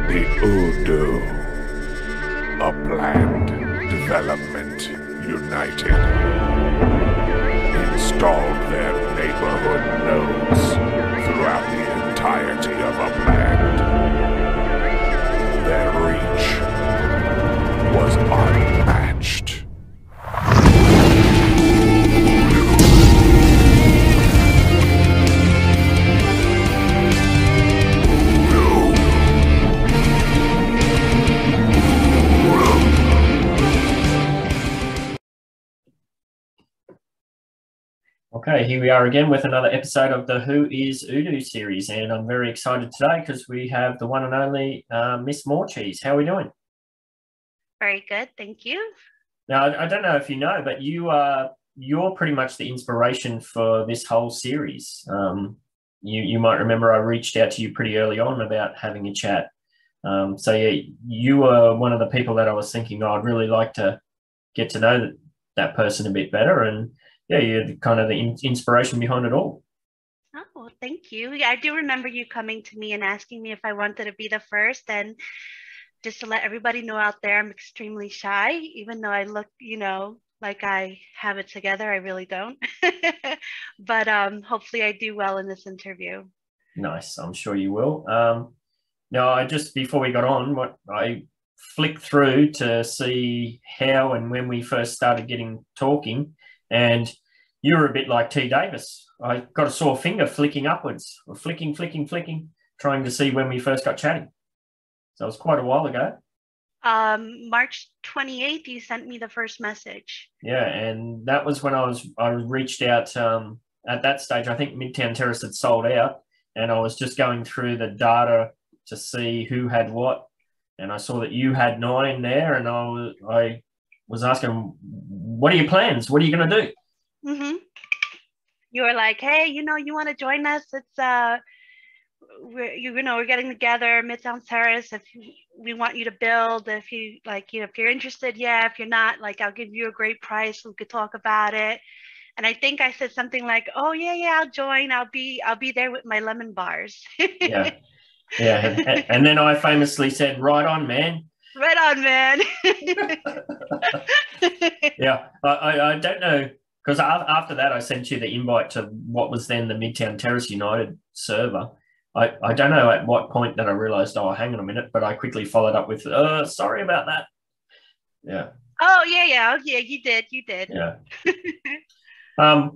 The UDU, a planned development united, installed their neighborhood nodes throughout the entirety of a land. Their reach was unmatched. Okay, here we are again with another episode of the Who is UDU series, and I'm very excited today because we have the one and only Miss Morecheese. How are we doing? Very good, thank you. Now, I don't know if you know, but you're pretty much the inspiration for this whole series. You might remember I reached out to you pretty early on about having a chat. So yeah, you were one of the people that I was thinking, I'd really like to get to know that person a bit better, and yeah, you're kind of the inspiration behind it all. Oh, well, thank you. Yeah, I do remember you coming to me and asking me if I wanted to be the first. And just to let everybody know out there, I'm extremely shy, even though I look, like I have it together. I really don't. But hopefully I do well in this interview. Nice, I'm sure you will. Now, before we got on, I flicked through to see how and when we first started getting talking, and you were a bit like T. Davis. I got a sore finger flicking upwards, or flicking, trying to see when we first got chatting. So it was quite a while ago. March 28th, you sent me the first message. Yeah, and that was when I reached out. At that stage, I think Midtown Terrace had sold out, and I was just going through the data to see who had what, and I saw that you had 9 there, and I was asking, what are your plans? What are you going to do? Mm-hmm. You were like, hey, you want to join us? It's we're getting together, Midtown Terrace. We want you to build. If you like, if you're interested, yeah. If you're not, like, I'll give you a great price. We could talk about it. And I think I said something like, oh yeah, I'll join. I'll be there with my lemon bars. Yeah. And then I famously said, right on, man. Right on, man. Yeah, I don't know, because after that I sent you the invite to what was then the Midtown Terrace United server. I don't know at what point that I realized, oh, hang on a minute, but I quickly followed up with, sorry about that. Yeah. Oh, yeah, you did. Yeah.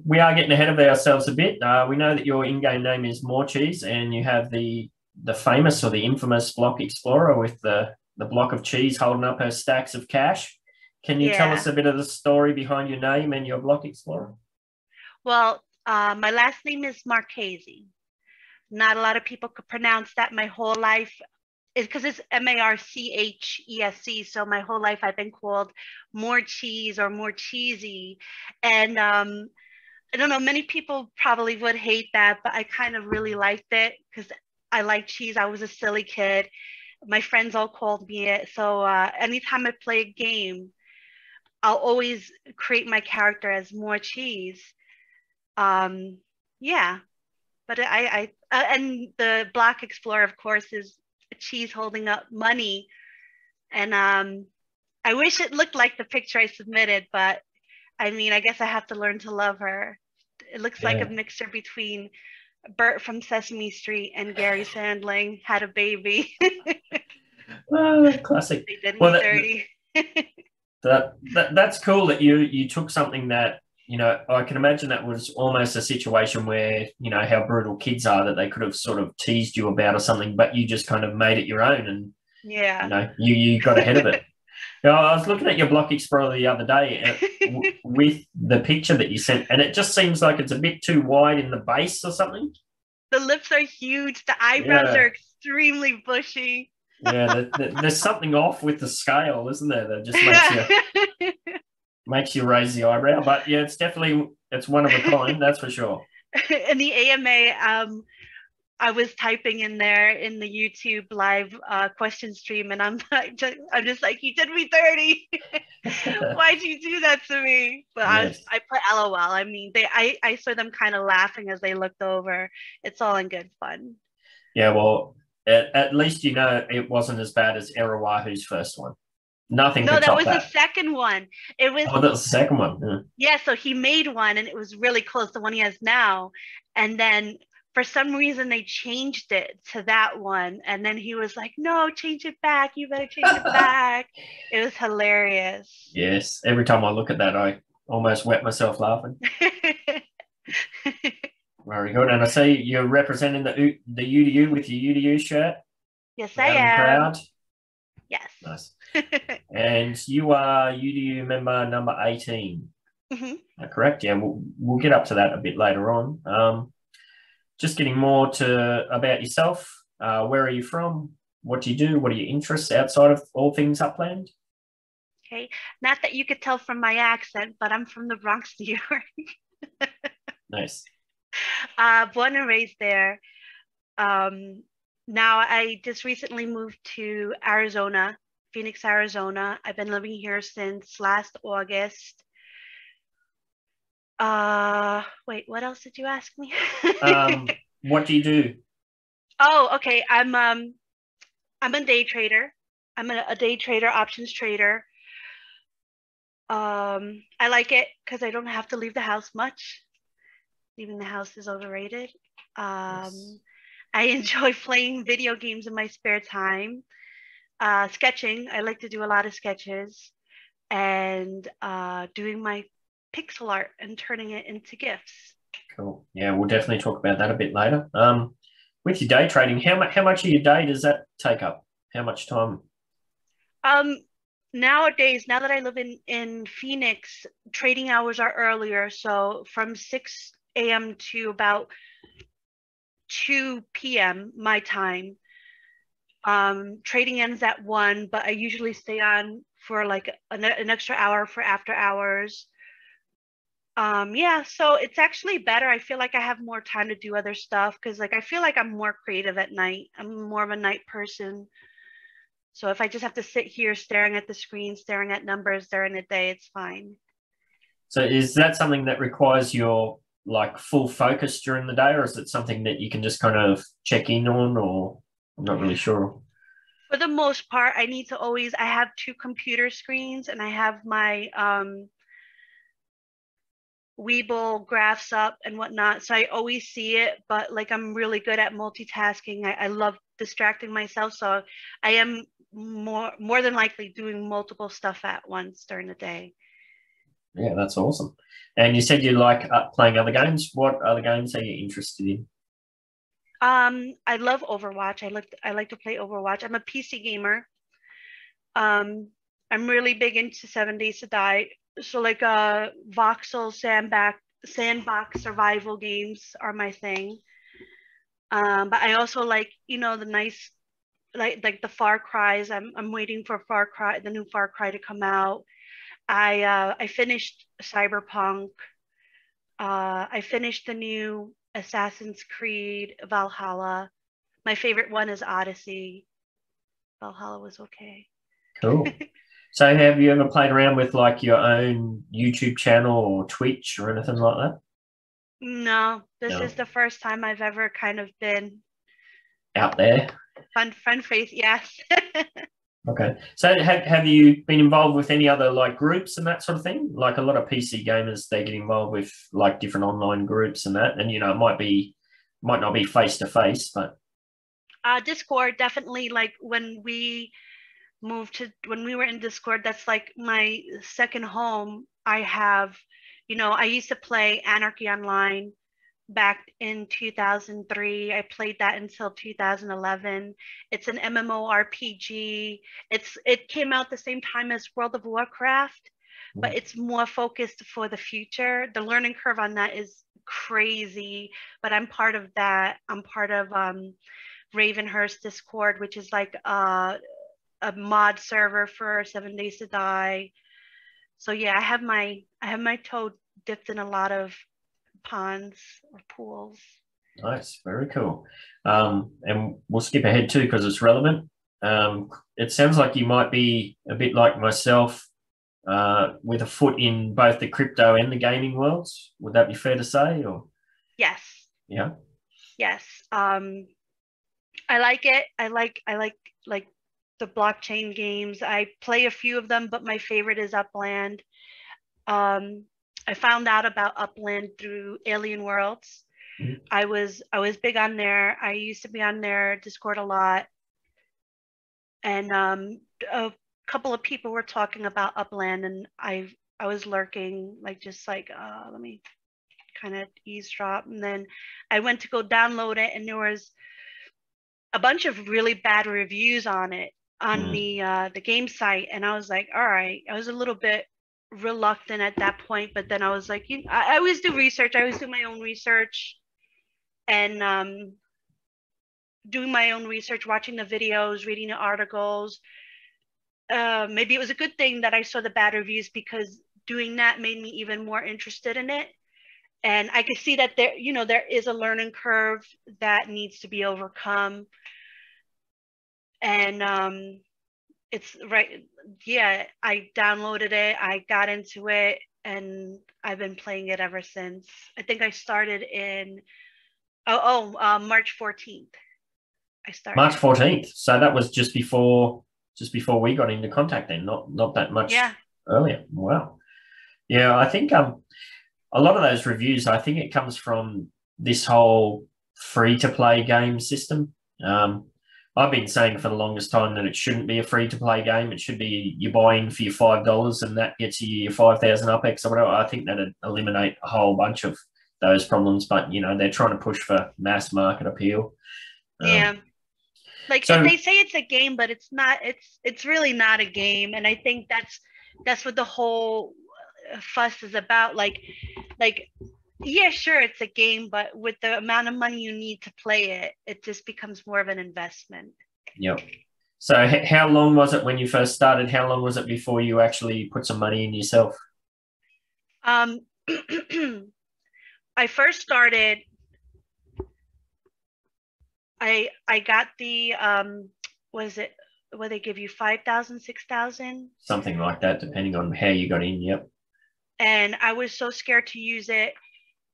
We are getting ahead of ourselves a bit. We know that your in-game name is Morecheese, and you have the famous or the infamous Block Explorer with the block of cheese holding up her stacks of cash. Can you tell us a bit of the story behind your name and your Block Explorer? Well, my last name is Morecheese. Not a lot of people could pronounce that my whole life, because it's Marchese. So my whole life I've been called Morecheese or Morecheesy. And I don't know, many people probably would hate that, but I kind of really liked it because I like cheese. I was a silly kid. My friends all called me it. So anytime I play a game, I'll always create my character as Morecheese. Yeah. But and the Block Explorer, of course, is a cheese holding up money. And I wish it looked like the picture I submitted, but I mean, I guess I have to learn to love her. It looks like a mixture between Bert from Sesame Street and Gary Sandling had a baby. Classic. They did me dirty. That's cool that you took something that, I can imagine that was almost a situation where, how brutal kids are, that they could have sort of teased you about or something, but you just kind of made it your own, and you got ahead of it. I was looking at your Block Explorer the other day with the picture that you sent, and it just seems like it's a bit too wide in the base or something. The lips are huge. The eyebrows are extremely bushy. Yeah, there's something off with the scale, isn't there? That just makes you raise the eyebrow. But yeah, it's one of a kind, that's for sure. In the AMA, I was typing in there in the YouTube live question stream, and I'm just like, you did me dirty. Why'd you do that to me? But yes. I put LOL. I mean, I saw them kind of laughing as they looked over. It's all in good fun. Yeah, well, At least you know it wasn't as bad as Erawahu's first one. Nothing No, could that top was that. the second one. It was. Oh, that was the second one. Yeah. Yeah, so he made one and it was really close to the one he has now. And then for some reason they changed it to that one. And then he was like, no, change it back. You better change it back. It was hilarious. Yes. Every time I look at that, I almost wet myself laughing. Very good. And I see you're representing the UDU with your UDU shirt. Yes, I am. Proud. Yes. Nice. And you are UDU member number 18. Mm-hmm. Correct? Yeah, we'll get up to that a bit later on. Just getting more to about yourself. Where are you from? What do you do? What are your interests outside of all things Upland? Okay. Not that you could tell from my accent, but I'm from the Bronx, New York. Nice. Born and raised there. Now I just recently moved to Arizona, Phoenix, Arizona. I've been living here since last August. Wait, what else did you ask me? What do you do? Oh, okay. I'm a day trader. I'm a day trader, options trader. I like it because I don't have to leave the house much. Leaving the house is overrated. Yes. I enjoy playing video games in my spare time. Sketching. I like to do a lot of sketches and doing my pixel art and turning it into GIFs. Cool. Yeah, we'll definitely talk about that a bit later. With your day trading, how much of your day does that take up? How much time? Nowadays, now that I live in Phoenix, trading hours are earlier. So from 6 a.m. to about 2 p.m. my time. Trading ends at 1, but I usually stay on for like an extra hour for after hours. Yeah, so it's actually better. I feel like I have more time to do other stuff because like I feel like I'm more creative at night. I'm more of a night person. So if I just have to sit here staring at the screen, staring at numbers during the day, it's fine. So is that something that requires your like full focus during the day, or is it something that you can just kind of check in on, or I'm not really sure? For the most part, I need to always, I have 2 computer screens and I have my Weeble graphs up and whatnot. So I always see it, but like I'm really good at multitasking. I love distracting myself. So I am more than likely doing multiple stuff at once during the day. Yeah, that's awesome. And you said you like playing other games. What other games are you interested in? I love Overwatch. I like to play Overwatch. I'm a PC gamer. I'm really big into 7 Days to Die. So like voxel sandbox survival games are my thing. But I also like, you know, the nice like the Far Cries. I'm waiting for the new Far Cry to come out. I finished Cyberpunk. I finished the new Assassin's Creed Valhalla. My favorite one is Odyssey. Valhalla was okay. Cool. So have you ever played around with like your own YouTube channel or Twitch or anything like that? No, this No. is the first time I've ever kind of been Out there? front face, yes. Okay. So have you been involved with any other like groups and that sort of thing? Like a lot of PC gamers, they get involved with like different online groups and that. And, you know, it might not be face to face, but. Discord, definitely. Like when we were in Discord, that's like my second home. I used to play Anarchy Online back in 2003. I played that until 2011. It's an MMORPG. It came out the same time as World of Warcraft, but it's more focused for the future. The learning curve on that is crazy, but I'm part of that. I'm part of Ravenhurst Discord, which is like a mod server for 7 Days to Die. So yeah, I have my toe dipped in a lot of ponds or pools. Nice, very cool. And we'll skip ahead too because it's relevant. It sounds like you might be a bit like myself, with a foot in both the crypto and the gaming worlds. Would that be fair to say? Or yes, yeah, yes. I like it. I like the blockchain games. I play a few of them, but my favorite is Upland. I found out about Upland through Alien Worlds. Mhm. I was big on there. I used to be on their Discord a lot, and a couple of people were talking about Upland, and I was lurking, like just like let me kind of eavesdrop, and then I went to go download it, and there was a bunch of really bad reviews on it on the game site, and I was like, all right. I was a little bit reluctant at that point, but then I was like, I always do research. I always do my own research, and doing my own research, watching the videos, reading the articles. Maybe it was a good thing that I saw the bad reviews, because doing that made me even more interested in it. And I could see that there is a learning curve that needs to be overcome. And it's right. Yeah, I downloaded it. I got into it, and I've been playing it ever since. I think I started in March 14th. I started March 14th. So that was just before we got into contact then, not that much earlier. Wow. Yeah, I think a lot of those reviews, I think it comes from this whole free-to-play game system. I've been saying for the longest time that it shouldn't be a free-to-play game. It should be you buy in for your $5 and that gets you your 5,000 UpX or whatever. I think that'd eliminate a whole bunch of those problems. But, they're trying to push for mass market appeal. Yeah. Like, so, they say it's a game, but it's not. It's really not a game. And I think that's what the whole fuss is about. Like, yeah, sure, it's a game, but with the amount of money you need to play it, it just becomes more of an investment. Yep. So how long was it when you first started? How long was it before you actually put some money in yourself? I first started, I got the, what they give you 5,000, 6,000? Something like that, depending on how you got in, yep. And I was so scared to use it.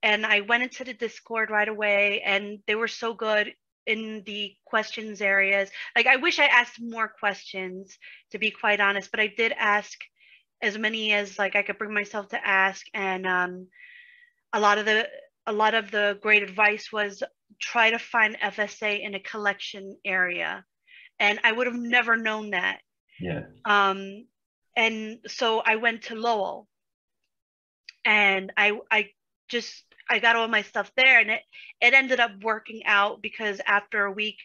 And I went into the Discord right away, and they were so good in the questions areas. Like, I wish I asked more questions, to be quite honest, but I did ask as many as like I could bring myself to ask. And a lot of the great advice was try to find FSA in a collection area, and I would have never known that. Yeah. And so I went to Lowell, and I got all my stuff there, and it ended up working out, because after a week,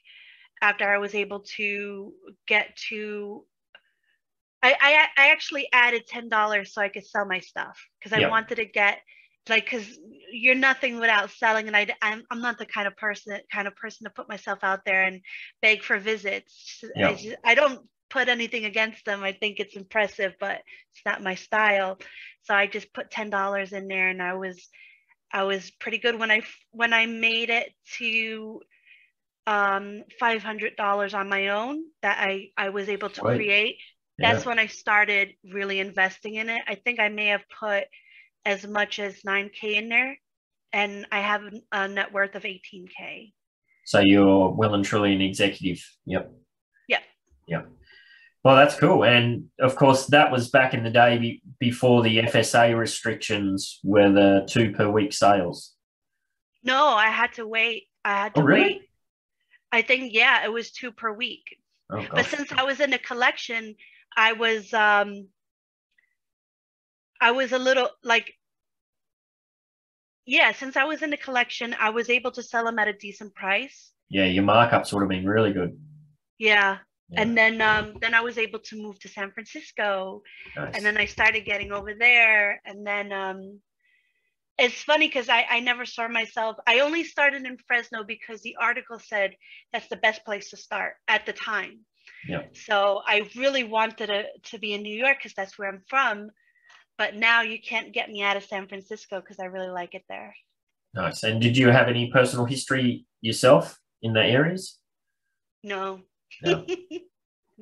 after I was able to get to, I actually added $10 so I could sell my stuff, because I wanted to get, like, because you're nothing without selling, and I'm not the kind of person to put myself out there and beg for visits. I don't put anything against them. I think it's impressive, but it's not my style. So I just put $10 in there, and I was pretty good when I made it to $500 on my own that I was able to create. That's when I started really investing in it. I think I may have put as much as $9K in there, and I have a net worth of $18K. So you're well and truly an executive. Yep. Yep. Well, that's cool. And of course, that was back in the day before the FSA restrictions were the 2 per week sales. No, I had to wait. Really? Wait. I think, yeah, it was 2 per week. Oh, but since I was in the collection, I was a little like, yeah, since I was in the collection, I was able to sell them at a decent price. Yeah, your markups would have been really good. Yeah. And then I was able to move to San Francisco. Nice. And then I started getting over there. And then it's funny because I never saw myself. I only started in Fresno because the article said that's the best place to start at the time. Yeah. So I really wanted to be in New York because that's where I'm from. But now you can't get me out of San Francisco because I really like it there. Nice. And did you have any personal history yourself in the areas? No. No.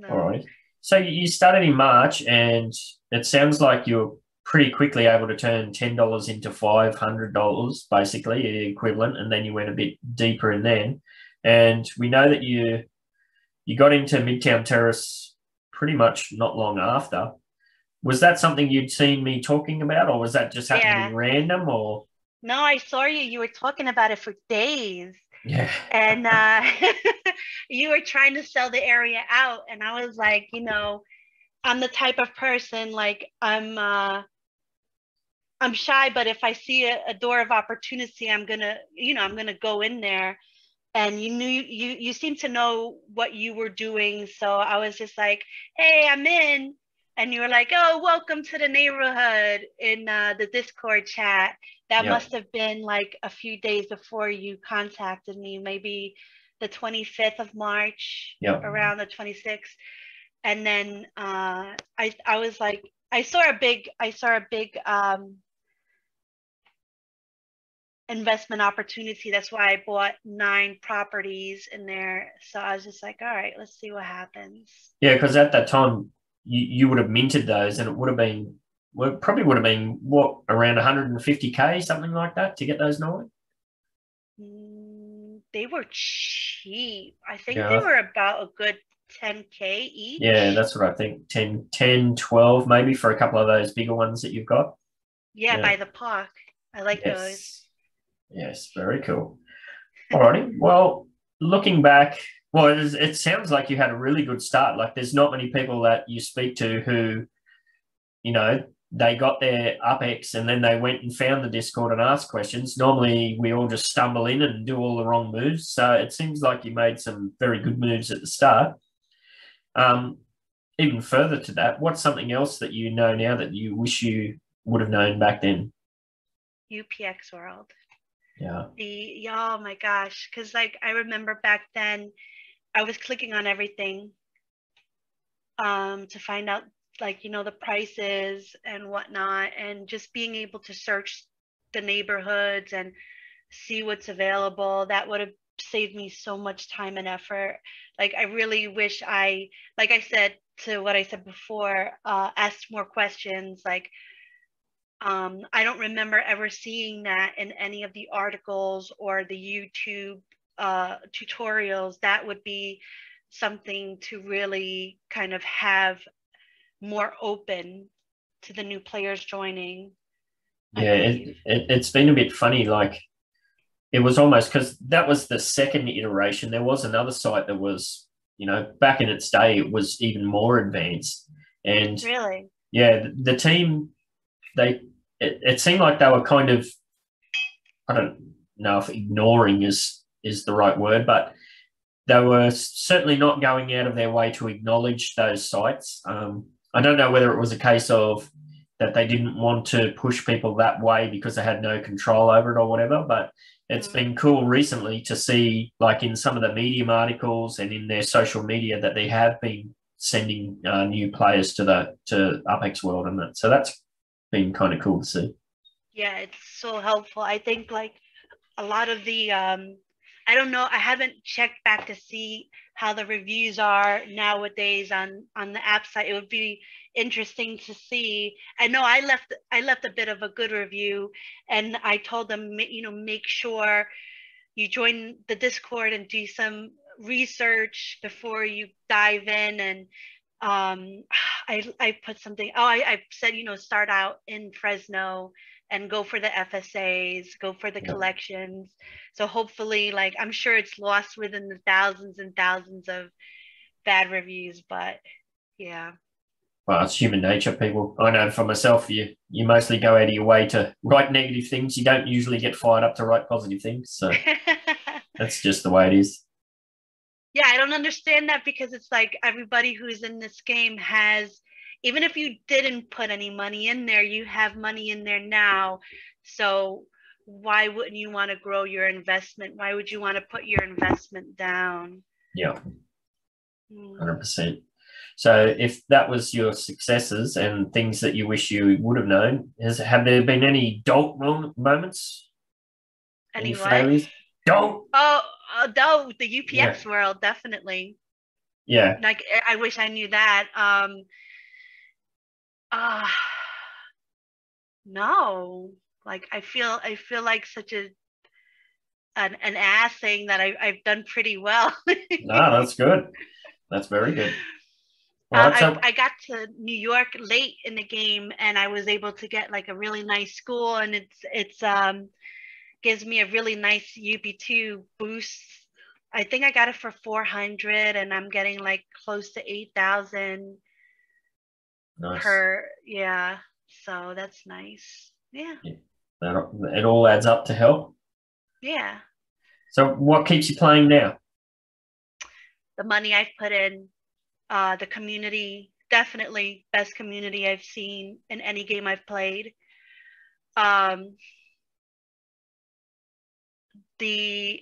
All right. So you started in March, and it sounds like you're pretty quickly able to turn $10 into $500, basically, the equivalent, and then you went a bit deeper in then. And we know that you got into Midtown Terrace pretty much not long after. Was that something you'd seen me talking about, or was that just happened to Yeah. be random, or? No, I saw you. You were talking about it for days. Yeah. And you were trying to sell the area out. And I was like, you know, I'm the type of person, like I'm shy, but if I see a door of opportunity, I'm gonna, you know, I'm gonna go in there. And you seem to know what you were doing, so I was just like, hey, I'm in. And you were like, oh, welcome to the neighborhood in the Discord chat. That Yeah. must have been like a few days before you contacted me, maybe the 25th of March, Yeah. around the 26th. And then I was like, I saw a big investment opportunity. That's why I bought 9 properties in there. So I was just like, all right, let's see what happens. Yeah, because at that time you would have minted those, and it would have been, well, it probably would have been what, around 150K, something like that, to get those 9. They were cheap. I think they Yeah. were about a good 10K each. Yeah, that's what I think. 10, 12, maybe, for a couple of those bigger ones that you've got. Yeah, Yeah. by the park. I like those. Yes, very cool. Alrighty. Well, looking back, well, it sounds like you had a really good start. Like, there's not many people that you speak to who, you know, they got their UpX and then they went and found the Discord and asked questions. Normally, we all just stumble in and do all the wrong moves. So it seems like you made some very good moves at the start. Even further to that, what's something else that you know now that you wish you would have known back then? UPX World. Yeah. Oh my gosh. Because like I remember back then I was clicking on everything to find out, like, you know, the prices and whatnot, and just being able to search the neighborhoods and see what's available. That would have saved me so much time and effort. Like I really wish like I said, to what I said before, asked more questions. Like I don't remember ever seeing that in any of the articles or the YouTube tutorials. That would be something to really kind of have more open to the new players joining. Yeah, it's been a bit funny. Like, it was almost, because that was the second iteration. There was another site that was, you know, back in its day, it was even more advanced. And Really? yeah, the team, it seemed like they were kind of, I don't know if ignoring is the right word, but they were certainly not going out of their way to acknowledge those sites. I don't know whether it was a case of that they didn't want to push people that way because they had no control over it or whatever, but it's been cool recently to see, like, in some of the Medium articles and in their social media, that they have been sending new players to UpX World and that. So that's been kind of cool to see. Yeah, it's so helpful. I think like a lot of the I don't know, I haven't checked back to see how the reviews are nowadays on the app site. It would be interesting to see. I know I left a bit of a good review, and I told them, you know, make sure you join the Discord and do some research before you dive in. And I put something, I said, you know, start out in Fresno and go for the FSAs, go for the collections. So hopefully, like, I'm sure it's lost within the thousands and thousands of bad reviews, but yeah. Well, it's human nature, people. I know for myself, you mostly go out of your way to write negative things. You don't usually get fired up to write positive things. So that's just the way it is. Yeah, I don't understand that, because it's like everybody who's in this game has, even if you didn't put any money in there, you have money in there now. So why wouldn't you want to grow your investment? Why would you want to put your investment down? Yeah, 100%. So if that was your successes and things that you wish you would have known, have there been any dolt moments? Any failures? Dolt? Oh, no, the UPX world, definitely. Yeah. Like, I wish I knew that. No, like I feel like such a an ass saying that I've done pretty well. No, that's good. That's very good. All right, so I got to New York late in the game, and I was able to get like a really nice school, and it's gives me a really nice UB2 boost. I think I got it for 400, and I'm getting like close to 8,000 nice. per. Yeah, so that's nice. Yeah. It all adds up to help. Yeah. So what keeps you playing now? The money I've put in, the community, definitely best community I've seen in any game I've played. The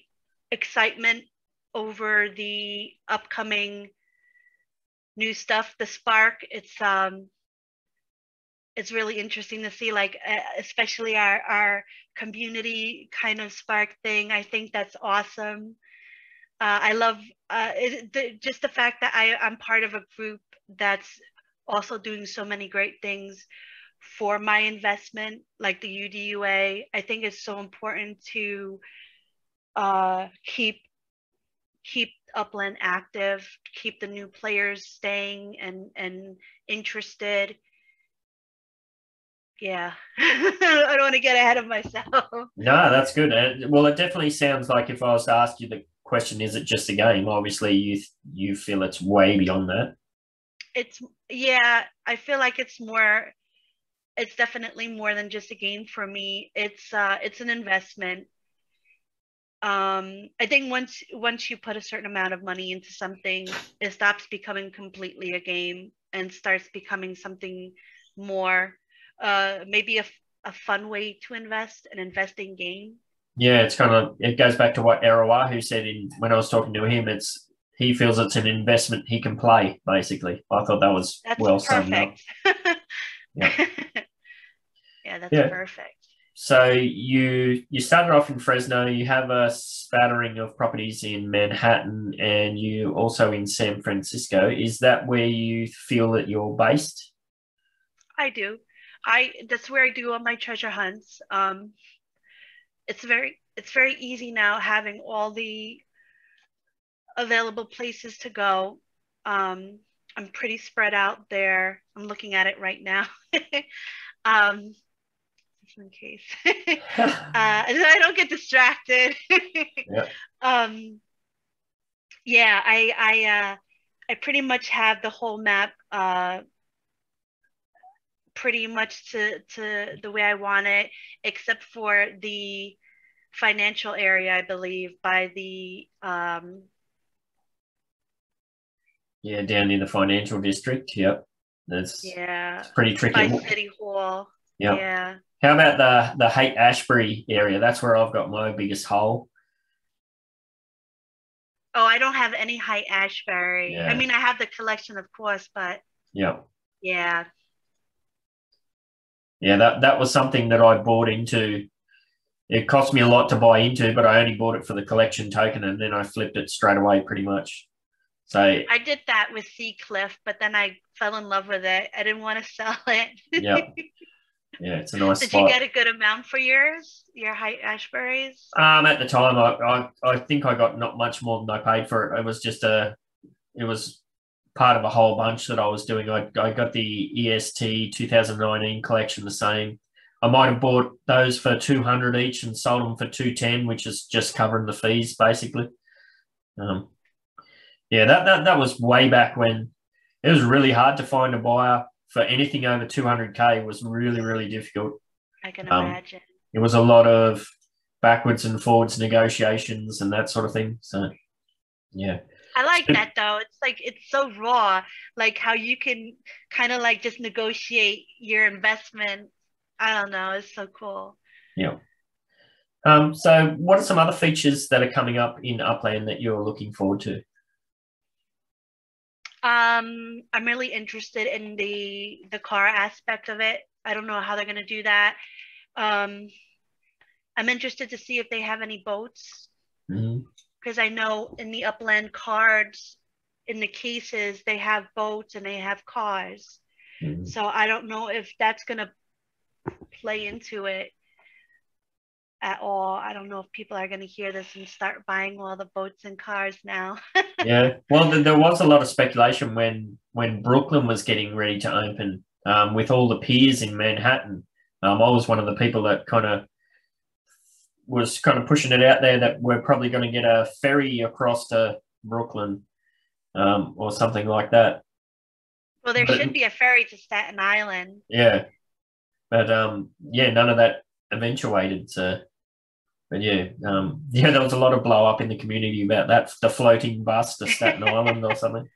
excitement over the upcoming new stuff, the spark, it's really interesting to see, like especially our community kind of spark thing. I think that's awesome. I love just the fact that I'm part of a group that's also doing so many great things for my investment, like the UDUA. I think it's so important to keep Upland active, keep the new players staying and interested. Yeah. I don't want to get ahead of myself. No, that's good. Well, it definitely sounds like if I was to ask you the question, is it just a game? Obviously, you feel it's way beyond that. I feel like it's definitely more than just a game for me. It's an investment. I think once you put a certain amount of money into something, it stops becoming completely a game and starts becoming something more, maybe a fun way to invest, an investing game. Yeah, it goes back to what Arawahu said when I was talking to him. He feels it's an investment he can play, basically. I thought that was well summed up. Yeah. Yeah, that's perfect. So you started off in Fresno. You have a spattering of properties in Manhattan, and you also in San Francisco. Is that where you feel that you're based? I do. That's where I do all my treasure hunts. It's very easy now having all the available places to go. I'm pretty spread out there. I'm looking at it right now. Just in case. I don't get distracted. Yeah, I pretty much have the whole map pretty much to the way I want it, except for the financial area, I believe, by the down near the financial district. Yep. It's pretty tricky. By City Hall. Yep. Yeah. How about the Haight-Ashbury area? That's where I've got my biggest hole. Oh, I don't have any Haight-Ashbury. Yeah. I mean, I have the collection, of course, but yeah. Yeah, that was something that I bought into. It cost me a lot to buy into, but I only bought it for the collection token, and then I flipped it straight away pretty much. So I did that with Seacliff, but then I fell in love with it. I didn't want to sell it. Yeah. Yeah, it's a nice Did spot. you get a good amount for your Haight-Ashburys? At the time, I think I got not much more than I paid for it. It was just it was part of a whole bunch that I was doing. I got the EST 2019 collection the same. I might have bought those for 200 each and sold them for 210, which is just covering the fees basically. That was way back when it was really hard to find a buyer for anything over 200K. Was really, really difficult. I can imagine. It was a lot of backwards and forwards negotiations and that sort of thing. So, yeah. I like that though. It's like, it's so raw, like how you can kind of like just negotiate your investment. I don't know. It's so cool. Yeah. So what are some other features that are coming up in Upland that you're looking forward to? I'm really interested in the car aspect of it. I don't know how they're going to do that. I'm interested to see if they have any boats, because I know in the Upland cards, in the cases, they have boats and they have cars. So I don't know if that's going to play into it. at all. I don't know if people are going to hear this and start buying all the boats and cars now. Yeah. Well, there was a lot of speculation when Brooklyn was getting ready to open, with all the piers in Manhattan. I was one of the people that was kind of pushing it out there that we're probably going to get a ferry across to Brooklyn, or something like that. Well, there should be a ferry to Staten Island. Yeah. But yeah, none of that eventuated. So, but yeah, yeah, there was a lot of blow up in the community about that, the floating bus to Staten Island or something.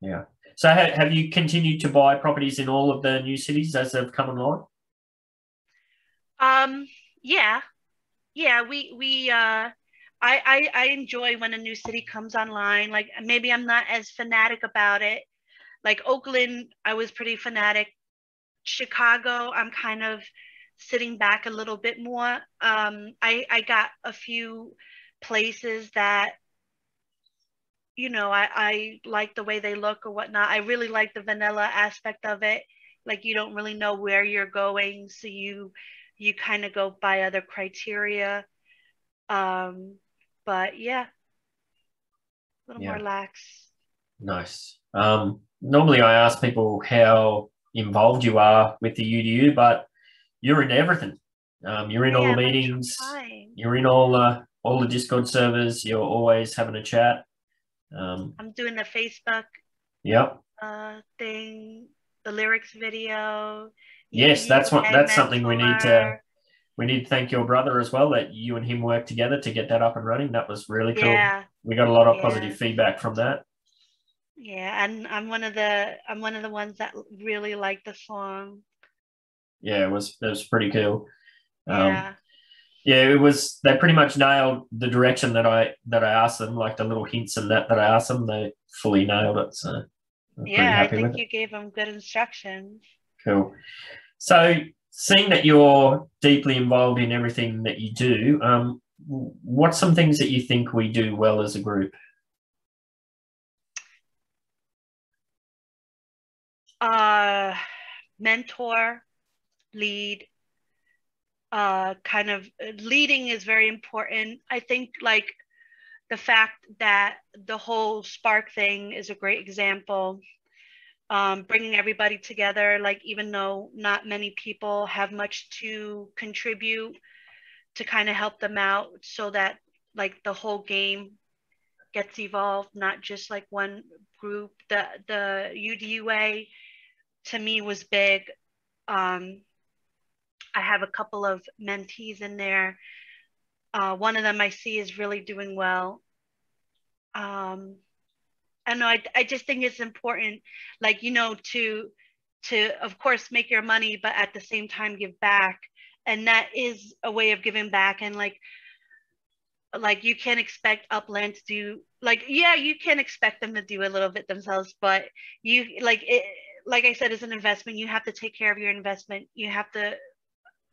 Yeah. So have you continued to buy properties in all of the new cities as they've come online? Yeah. I enjoy when a new city comes online. Like maybe I'm not as fanatic about it. Like Oakland, I was pretty fanatic. Chicago, I'm kind of sitting back a little bit more. I got a few places that, I like the way they look or whatnot. I really like the vanilla aspect of it. Like you don't really know where you're going, so you kind of go by other criteria. But yeah, a little more lax. Nice. Normally I ask people how involved you are with the UDU, but you're in everything. You're in all the meetings. You're in all the Discord servers. You're always having a chat. I'm doing the Facebook thing, the lyrics video. Yes, that's something we need to thank your brother as well, that you and him worked together to get that up and running. That was really cool. Yeah. We got a lot of positive feedback from that. Yeah, and I'm one of the ones that really like the song. Yeah, it was pretty cool. Yeah. Yeah, it was. They pretty much nailed the direction that I asked them, like the little hints and that I asked them. They fully nailed it. So yeah, I think you gave them good instructions. Cool. So, seeing that you're deeply involved in everything that you do, what's some things that you think we do well as a group? Mentor, lead. Kind of leading is very important. I think like the fact that the whole Spark thing is a great example. Bringing everybody together, like even though not many people have much to contribute, to kind of help them out so that like the whole game gets evolved, not just like one group. The UDUA to me was big. I have a couple of mentees in there. One of them I see is really doing well. I don't know. I just think it's important, like, to of course make your money, but at the same time give back. And that is a way of giving back. And like you can't expect Upland to do you can expect them to do a little bit themselves, but like I said, as an investment, you have to take care of your investment. You have to,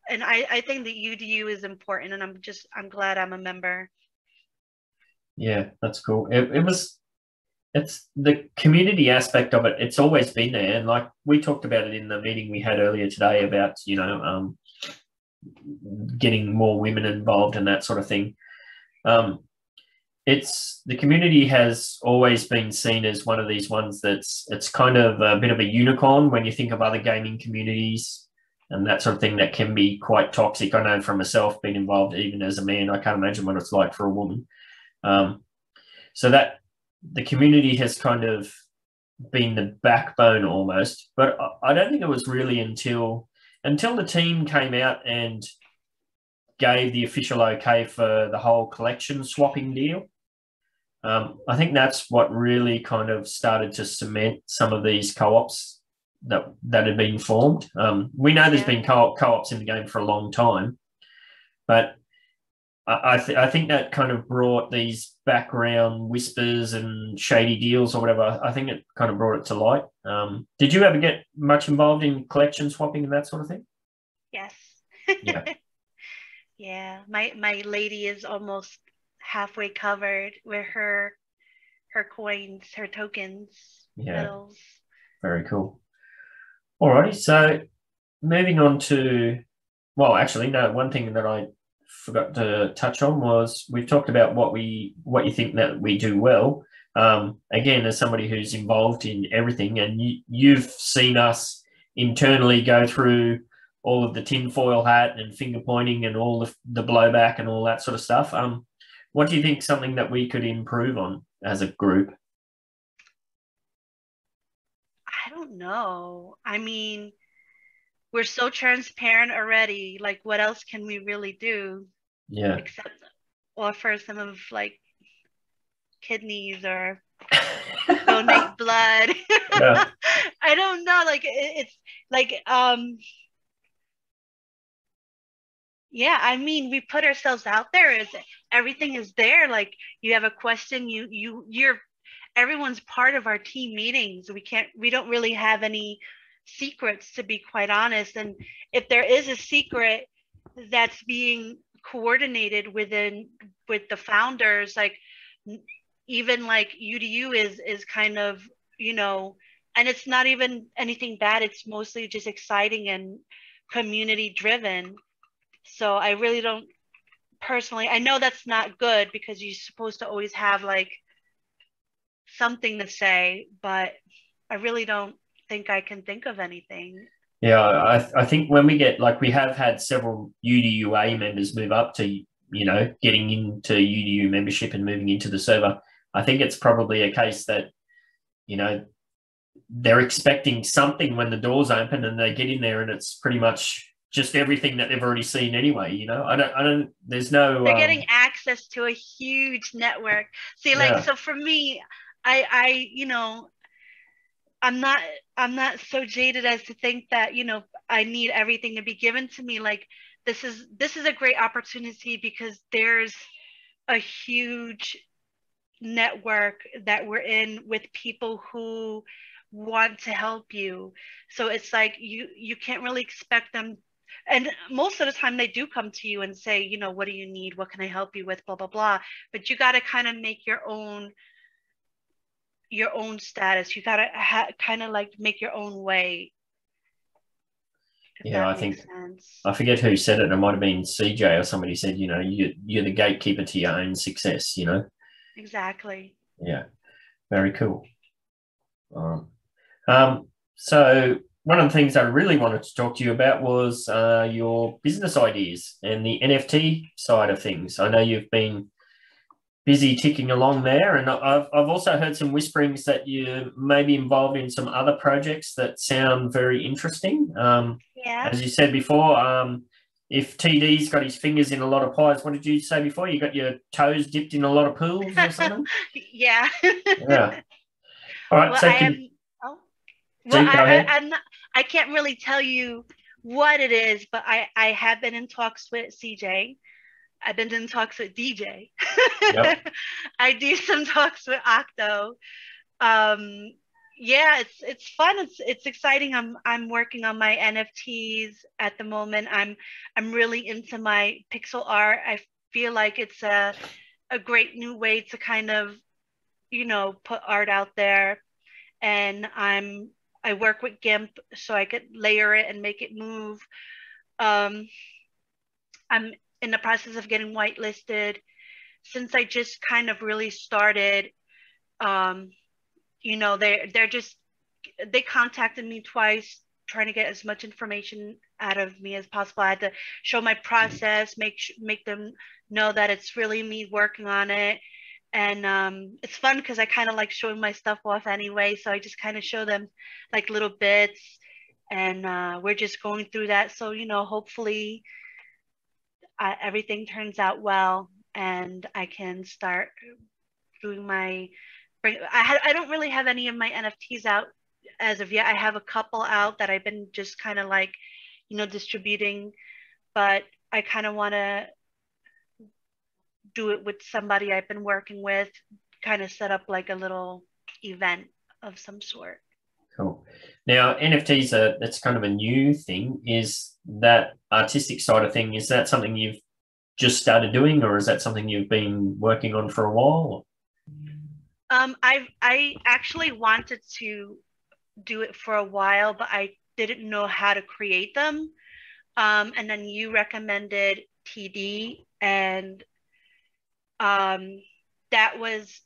and I think the UDU is important, and I'm glad I'm a member. Yeah, that's cool. It's the community aspect of it. It's always been there, and like we talked about it in the meeting we had earlier today about getting more women involved and that sort of thing. It's the community has always been seen as one of these ones it's kind of a bit of a unicorn when you think of other gaming communities and that sort of thing that can be quite toxic. I know from myself being involved, even as a man, I can't imagine what it's like for a woman. So that the community has kind of been the backbone almost, but I don't think it was really until the team came out and gave the official okay for the whole collection swapping deal. I think that's what really kind of started to cement some of these co-ops that had been formed. We know there's been co-ops in the game for a long time, but I think that kind of brought these background whispers and shady deals or whatever. I think it kind of brought it to light. Did you ever get much involved in collection swapping and that sort of thing? Yes. Yeah. Yeah. My lady is almost halfway covered with her coins, her tokens, medals. Very cool. Alrighty, so moving on to, well, actually, no, one thing that I forgot to touch on was we've talked about what you think that we do well. Again, as somebody who's involved in everything, and you've seen us internally go through all of the tinfoil hat and finger pointing and all the blowback and all that sort of stuff. What do you think something that we could improve on as a group? I don't know. I mean, we're so transparent already. Like, what else can we really do? Yeah. Except offer some of like kidneys or donate blood. Yeah. I don't know. Like, it's like, yeah, I mean, we put ourselves out there. Is everything is there. Like, you have a question, you're everyone's part of our team meetings. We don't really have any secrets, to be quite honest. And if there is a secret that's being coordinated with the founders, like even like UDU is kind of, and it's not even anything bad. It's mostly just exciting and community driven. So I really don't personally, I know that's not good because you're supposed to always have like something to say, but I really don't think I can think of anything. Yeah, I think when we get, like, we have had several UDUA members move up to, getting into UDU membership and moving into the server. I think it's probably a case that, they're expecting something when the doors open and they get in there and it's pretty much just everything that they've already seen anyway. There's no. They're getting access to a huge network. See, like, so for me, I'm not so jaded as to think that, I need everything to be given to me. Like, this is a great opportunity because there's a huge network that we're in with people who want to help you. So it's like you can't really expect them, and most of the time they do come to you and say, what do you need, what can I help you with, blah blah blah, but you got to kind of make your own status. You got to kind of like make your own way. Yeah, I think sense. I forget who said it. It might have been CJ or somebody said, you're the gatekeeper to your own success, Exactly. Yeah, very cool. So one of the things I really wanted to talk to you about was your business ideas and the NFT side of things. I know you've been busy ticking along there, and I've also heard some whisperings that you may be involved in some other projects that sound very interesting. Yeah. As you said before, if TD's got his fingers in a lot of pies, what did you say before? You got your toes dipped in a lot of pools or something? Yeah. Yeah. All right. Well, So I can't really tell you what it is, but I have been in talks with CJ. I've been in talks with DJ. Yep. I do some talks with Octo. Yeah, it's fun. It's exciting. I'm working on my NFTs at the moment. I'm really into my pixel art. I feel like it's a great new way to kind of, put art out there. And I work with GIMP so I could layer it and make it move. I'm in the process of getting whitelisted. Since I just kind of really started, they contacted me twice trying to get as much information out of me as possible. I had to show my process, make them know that it's really me working on it. And it's fun because I kind of like showing my stuff off anyway. So I just kind of show them like little bits, and we're just going through that. So, hopefully everything turns out well and I can start doing I don't really have any of my NFTs out as of yet. I have a couple out that I've been just kind of like, distributing, but I kind of want to do it with somebody I've been working with, kind of set up like a little event of some sort. Cool. Now, NFTs that's kind of a new thing. Is that artistic side of thing, is that something you've just started doing, or is that something you've been working on for a while? I actually wanted to do it for a while, but I didn't know how to create them. And then you recommended TD, and that was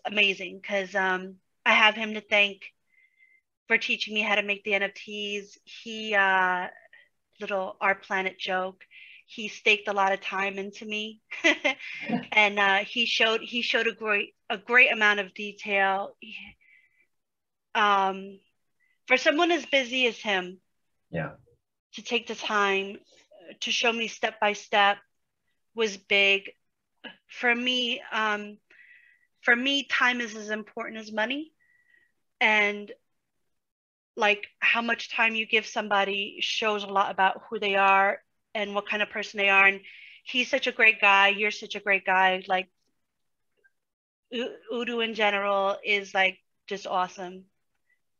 amazing because I have him to thank for teaching me how to make the NFTs. He little Our Planet joke. He staked a lot of time into me, and he showed a great amount of detail. For someone as busy as him, to take the time to show me step by step was big. For me, time is as important as money, and like how much time you give somebody shows a lot about who they are and what kind of person they are. And he's such a great guy. You're such a great guy. Like UDU in general is like just awesome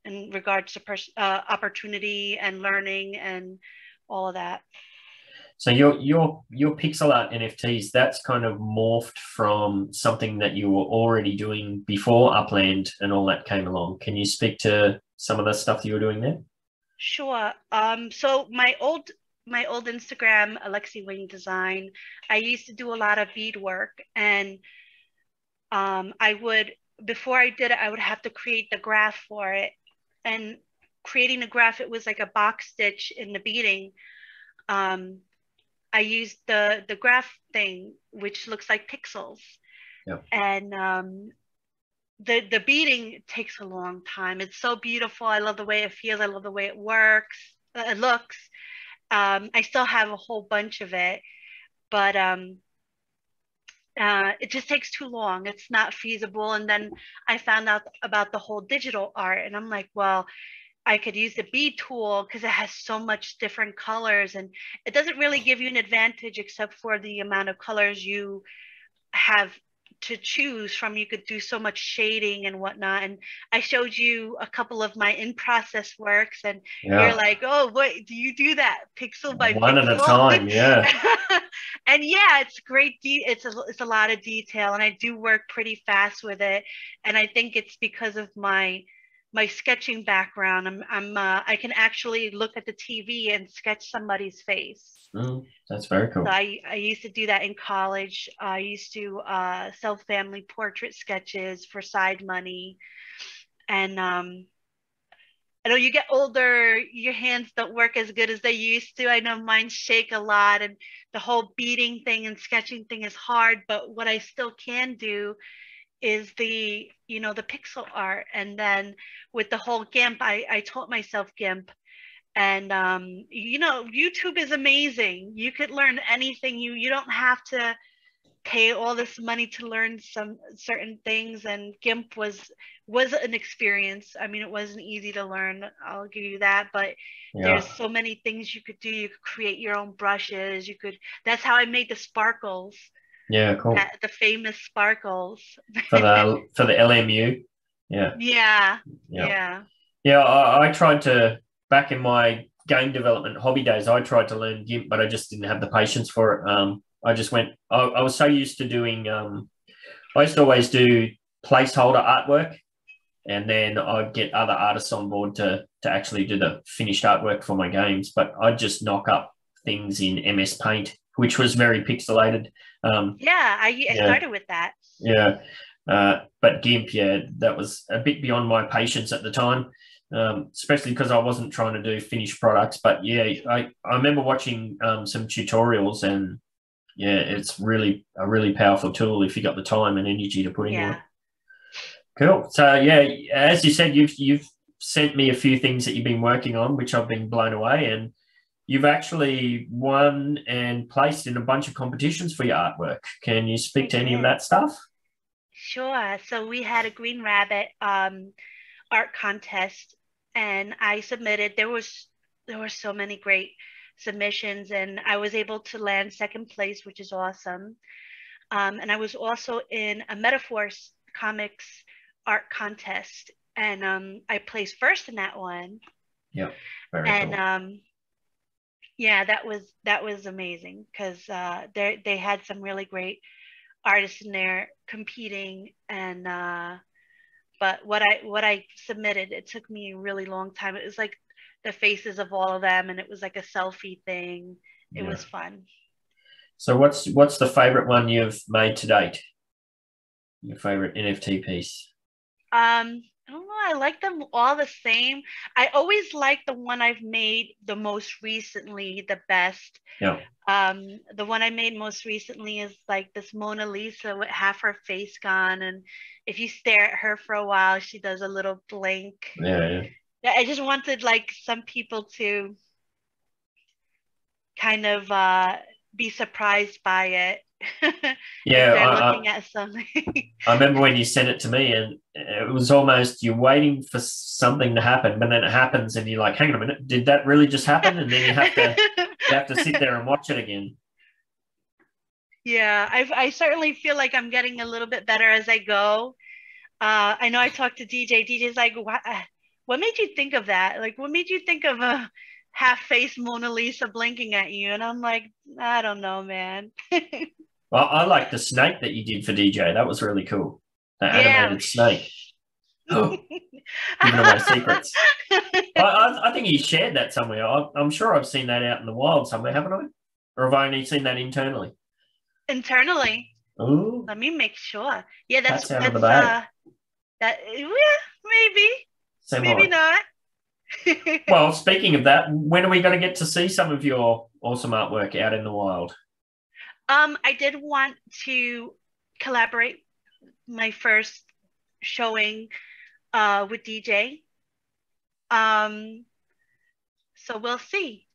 in regards to opportunity and learning and all of that. So your pixel art NFTs, that's kind of morphed from something that you were already doing before Upland and all that came along. Can you speak to some of the stuff that you were doing there? Sure. So my old Instagram, Alexi Wing Design, I used to do a lot of bead work, and I would, before I did it, I would have to create the graph for it. And creating the graph, it was like a box stitch in the beading. I used the graph thing, which looks like pixels. Yep. And the beading takes a long time. It's so beautiful. I love the way it feels. I love the way it works. It looks. I still have a whole bunch of it, but it just takes too long. It's not feasible. And then I found out about the whole digital art, and I'm like, well, I could use the bead tool because it has so much different colors, and it doesn't really give you an advantage except for the amount of colors you have to choose from. You could do so much shading and whatnot. And I showed you a couple of my in-process works, and you're like, oh, what do you do that pixel by one pixel? at a time? Yeah. And yeah, it's great. It's a lot of detail, and I do work pretty fast with it. And I think it's because of my sketching background. I can actually look at the TV and sketch somebody's face. That's very cool. So I used to do that in college. I used to sell family portrait sketches for side money. And I know you get older, your hands don't work as good as they used to. I know mine shake a lot, and the whole beading thing and sketching thing is hard, but what I still can do is the pixel art. And then with the whole GIMP, I taught myself GIMP. And YouTube is amazing. You could learn anything. You don't have to pay all this money to learn some certain things, and GIMP was an experience. I mean, it wasn't easy to learn, I'll give you that, but there's so many things you could do. You could create your own brushes. That's how I made the sparkles. Yeah, cool. The famous sparkles for the LMU. Yeah. I tried to, back in my game development hobby days, I tried to learn GIMP, but I just didn't have the patience for it. I just went, I was so used to doing, I used to always do placeholder artwork, and then I'd get other artists on board to actually do the finished artwork for my games, but I'd just knock up things in MS Paint, which was very pixelated. I started with that. Yeah. But GIMP, that was a bit beyond my patience at the time, especially because I wasn't trying to do finished products. But I remember watching some tutorials, and it's really a really powerful tool if you got the time and energy to put into it. Cool. So as you said, you've sent me a few things that you've been working on, which I've been blown away, and you've actually won and placed in a bunch of competitions for your artwork. Can you speak to any of that stuff? Sure. So we had a Green Rabbit art contest, and I submitted. There were so many great submissions, and I was able to land second place, which is awesome. And I was also in a Metaphors Comics art contest, and I placed first in that one. Yeah, very cool. That was amazing because they had some really great artists in there competing, and but what I submitted, it took me a really long time. It was like the faces of all of them, and it was like a selfie thing, it was fun. So what's the favorite one you've made to date? Your favorite NFT piece? I don't know. I like them all the same. I always like the one I've made the most recently the best. Yeah. The one I made most recently is like this Mona Lisa with half her face gone, and if you stare at her for a while, she does a little blink. Yeah. I just wanted like some people to kind of be surprised by it. Yeah, if they're looking at something. I remember when you sent it to me, and it was almost you're waiting for something to happen, but then it happens, and you're like, "Hang on a minute, did that really just happen?" And then you have to sit there and watch it again. Yeah, I certainly feel like I'm getting a little bit better as I go. I know I talked to DJ. DJ's like, what made you think of that? Like, what made you think of a half-faced Mona Lisa blinking at you? And I'm like, I don't know, man. Well, I like the snake that you did for DJ. That was really cool. The animated snake. Giving away secrets. I think you shared that somewhere. I'm sure I've seen that out in the wild somewhere, haven't I? Or have I only seen that internally? Internally. Ooh. Let me make sure. Yeah, that's out of the bag. Maybe. Maybe not. Well, speaking of that, when are we going to get to see some of your awesome artwork out in the wild? I did want to collaborate my first showing with DJ. So we'll see.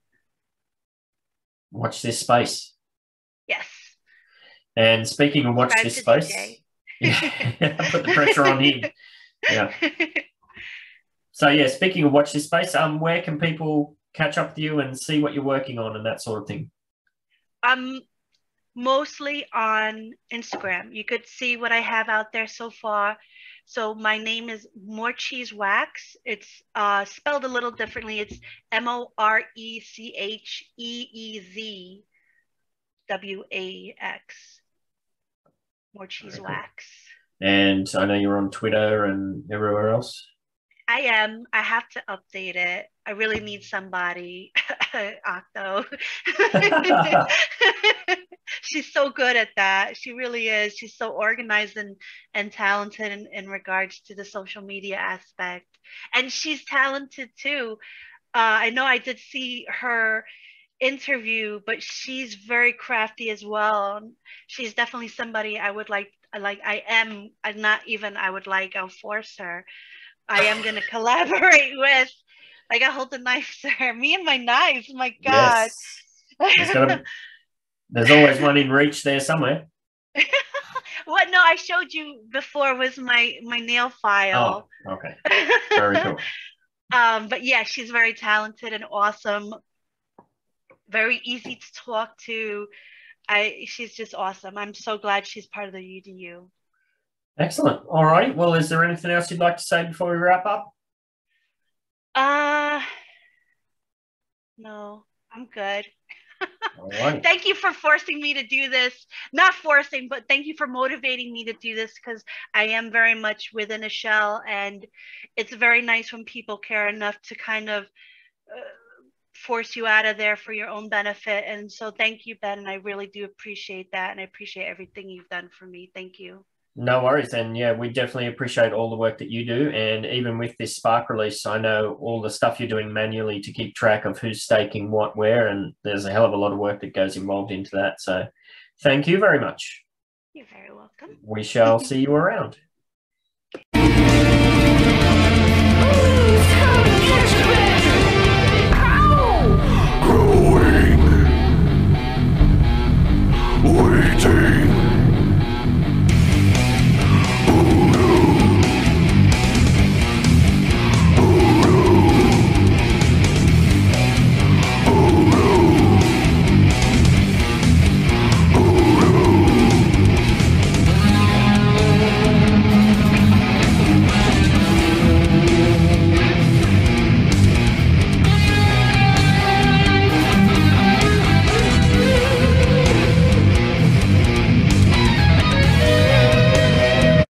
Watch this space. Yes. And speaking of watch this space, put the pressure on him. Yeah. So yeah, speaking of watch this space, where can people catch up with you and see what you're working on and that sort of thing? Mostly on Instagram. You could see what I have out there so far. So my name is Morecheese Wax. It's spelled a little differently. It's MORECHEEZWAX. Morecheese Wax. And I know you're on Twitter and everywhere else. I am. I have to update it. I really need somebody. Octo. She's so good at that. She really is. She's so organized and talented in regards to the social media aspect. And she's talented too. I know I did see her interview, but she's very crafty as well. She's definitely somebody I would like. I'll force her. I am going to collaborate with. Like, I hold the knife to her. Me and my knives. My God. Yes. There's always one in reach there somewhere. What? No, I showed you before was my nail file. Oh, okay. Very cool. But yeah, she's very talented and awesome. Very easy to talk to. She's just awesome. I'm so glad she's part of the UDU. Excellent. All right. Well, is there anything else you'd like to say before we wrap up? No, I'm good. All right. Thank you for forcing me to do this. Not forcing, but thank you for motivating me to do this, because I am very much within a shell, and it's very nice when people care enough to kind of force you out of there for your own benefit. And so thank you, Ben, and I really do appreciate that, and I appreciate everything you've done for me. Thank you. No worries. And yeah, we definitely appreciate all the work that you do. And even with this Spark release, I know all the stuff you're doing manually to keep track of who's staking what where, and there's a hell of a lot of work that goes involved into that. So thank you very much. You're very welcome. We shall see you around.